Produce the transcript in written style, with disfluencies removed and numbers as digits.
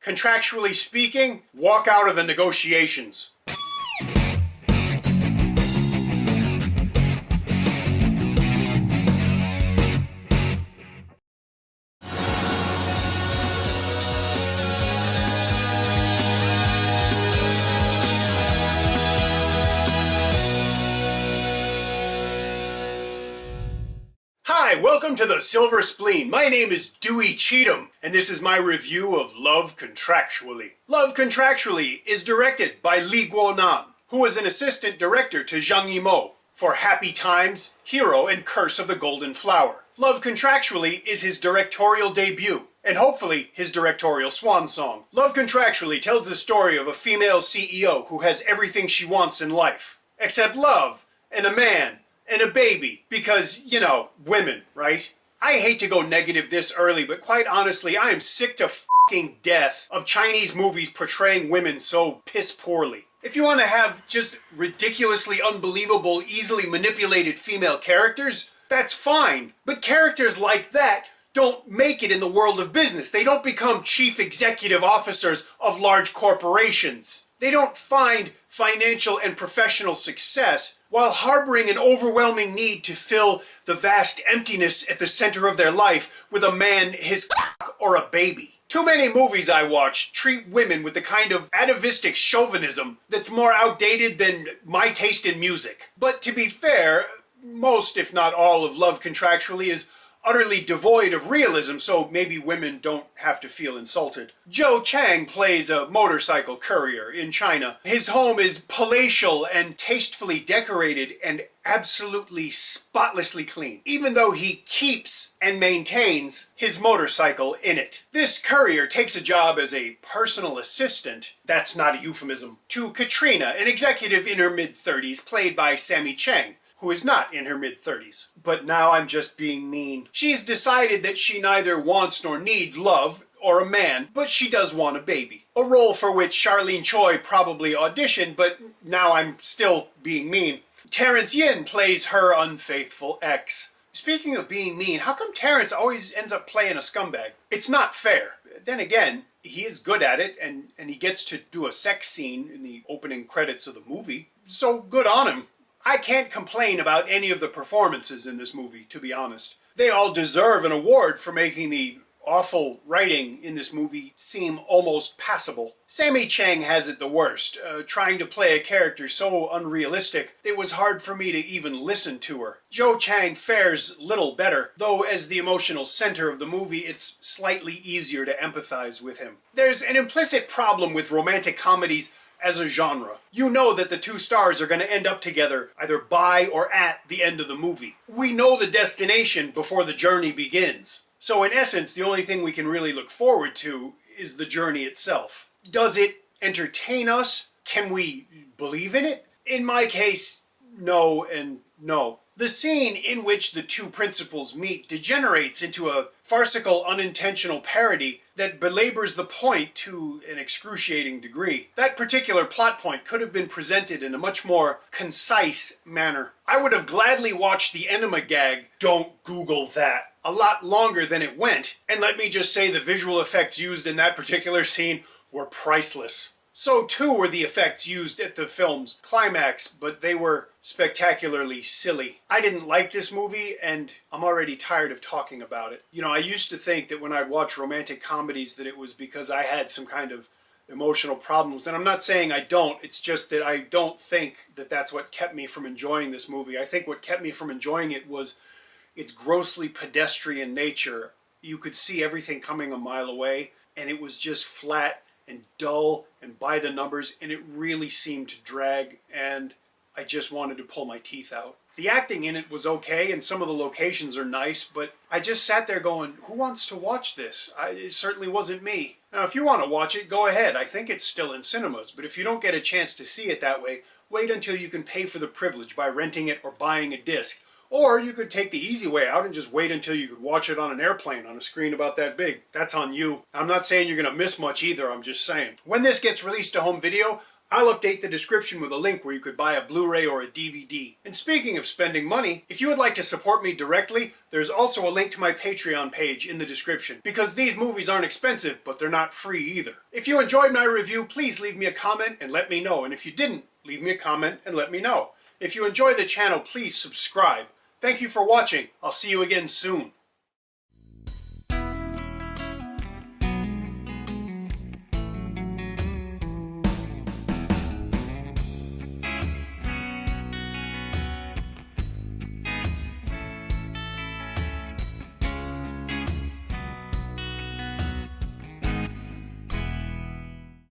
Contractually speaking, walk out of the negotiations. Hi, welcome to the Silver Spleen. My name is Dewey Cheatham, and this is my review of Love Contractually. Love Contractually is directed by Li Guonan, who was an assistant director to Zhang Yimou for Happy Times, Hero, and Curse of the Golden Flower. Love Contractually is his directorial debut, and hopefully his directorial swan song. Love Contractually tells the story of a female CEO who has everything she wants in life, except love, and a man, and a baby, because, you know, women, right? I hate to go negative this early, but quite honestly, I am sick to f***ing death of Chinese movies portraying women so piss poorly. If you want to have just ridiculously unbelievable, easily manipulated female characters, that's fine. But characters like that don't make it in the world of business. They don't become chief executive officers of large corporations. They don't find financial and professional success while harboring an overwhelming need to fill the vast emptiness at the center of their life with a man, his cock, or a baby. Too many movies I watch treat women with the kind of atavistic chauvinism that's more outdated than my taste in music. But to be fair, most, if not all, of Love Contractually is utterly devoid of realism, so maybe women don't have to feel insulted. Cheng plays a motorcycle courier in China. His home is palatial and tastefully decorated and absolutely spotlessly clean, even though he keeps and maintains his motorcycle in it. This courier takes a job as a personal assistant, that's not a euphemism, to Katrina, an executive in her mid-30s, played by Sammi Cheng, who is not in her mid-30s. But now I'm just being mean. She's decided that she neither wants nor needs love or a man, but she does want a baby. A role for which Charlene Choi probably auditioned, but now I'm still being mean. Terrence Yin plays her unfaithful ex. Speaking of being mean, how come Terrence always ends up playing a scumbag? It's not fair. Then again, he is good at it, and he gets to do a sex scene in the opening credits of the movie, so good on him. I can't complain about any of the performances in this movie, to be honest. They all deserve an award for making the awful writing in this movie seem almost passable. Sammi Cheng has it the worst, trying to play a character so unrealistic it was hard for me to even listen to her. Chang fares little better, though as the emotional center of the movie it's slightly easier to empathize with him. There's an implicit problem with romantic comedies as a genre. You know that the two stars are going to end up together either by or at the end of the movie. We know the destination before the journey begins. So in essence, the only thing we can really look forward to is the journey itself. Does it entertain us? Can we believe in it? In my case, no and no. The scene in which the two principals meet degenerates into a farcical, unintentional parody that belabors the point to an excruciating degree. That particular plot point could have been presented in a much more concise manner. I would have gladly watched the enema gag, "Don't Google that," a lot longer than it went, and let me just say the visual effects used in that particular scene were priceless. So too were the effects used at the film's climax, but they were spectacularly silly. I didn't like this movie, and I'm already tired of talking about it. You know, I used to think that when I'd watch romantic comedies that it was because I had some kind of emotional problems, and I'm not saying I don't, it's just that I don't think that that's what kept me from enjoying this movie. I think what kept me from enjoying it was its grossly pedestrian nature. You could see everything coming a mile away, and it was just flat and dull and by the numbers, and it really seemed to drag, and I just wanted to pull my teeth out. The acting in it was okay, and some of the locations are nice, but I just sat there going, who wants to watch this? It certainly wasn't me. Now, if you want to watch it, go ahead. I think it's still in cinemas, but if you don't get a chance to see it that way, wait until you can pay for the privilege by renting it or buying a disc. Or you could take the easy way out and just wait until you could watch it on an airplane on a screen about that big. That's on you. I'm not saying you're going to miss much either, I'm just saying. When this gets released to home video, I'll update the description with a link where you could buy a Blu-ray or a DVD. And speaking of spending money, if you would like to support me directly, there's also a link to my Patreon page in the description. Because these movies aren't expensive, but they're not free either. If you enjoyed my review, please leave me a comment and let me know. And if you didn't, leave me a comment and let me know. If you enjoy the channel, please subscribe. Thank you for watching. I'll see you again soon.